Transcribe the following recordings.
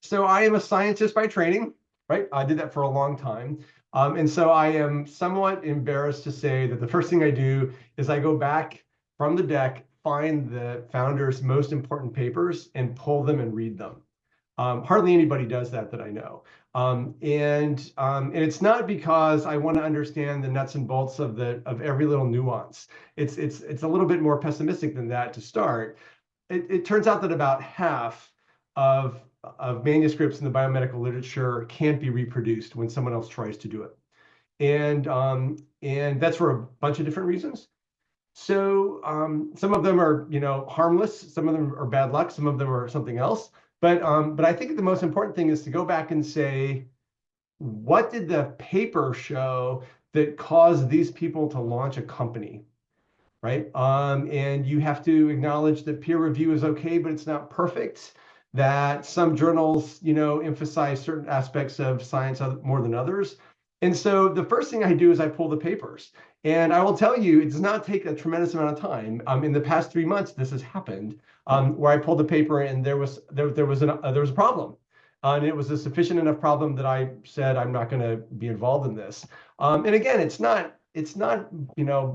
So I am a scientist by training, right? I did that for a long time. And so I am somewhat embarrassed to say that the first thing I do is I go back from the deck, find the founder's most important papers, and pull them and read them. Hardly anybody does that I know. And it's not because I want to understand the nuts and bolts of every little nuance. It's a little bit more pessimistic than that to start. It turns out that about half of manuscripts in the biomedical literature can't be reproduced when someone else tries to do it. And that's for a bunch of different reasons. So some of them are, harmless. Some of them are bad luck. Some of them are something else. But I think the most important thing is to go back and say, what did the paper show that caused these people to launch a company? Right? And you have to acknowledge that peer review is okay, but it's not perfect. That some journals, emphasize certain aspects of science more than others. And so the first thing I do is I pull the papers. And I will tell you, it does not take a tremendous amount of time. In the past 3 months, this has happened, where I pulled the paper and there was a problem. And it was a sufficient enough problem that I said, I'm not going to be involved in this. And again, it's not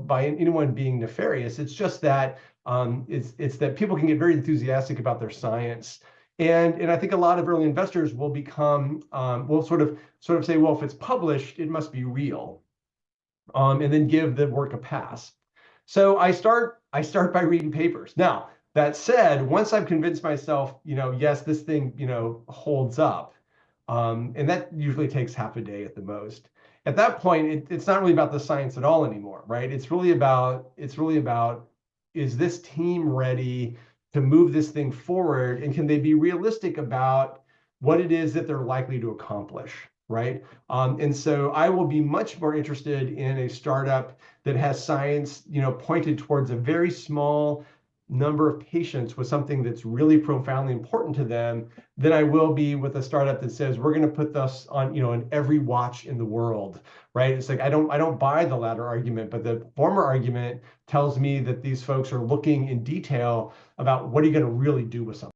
by anyone being nefarious. It's just that it's that people can get very enthusiastic about their science. And I think a lot of early investors will will sort of say, well, if it's published, it must be real, and then give the work a pass. So I start by reading papers. Now, that said, once I've convinced myself, yes, this thing, holds up, and that usually takes half a day at the most. At that point, it's not really about the science at all anymore, right? It's really about, is this team ready to move this thing forward, and can they be realistic about what it is that they're likely to accomplish, right? And so I will be much more interested in a startup that has science, pointed towards a very small number of patients with something that's really profoundly important to them than I will be with a startup that says we're going to put this on, in every watch in the world, right? It's like I don't buy the latter argument, but the former argument tells me that these folks are looking in detail about what are you going to really do with something.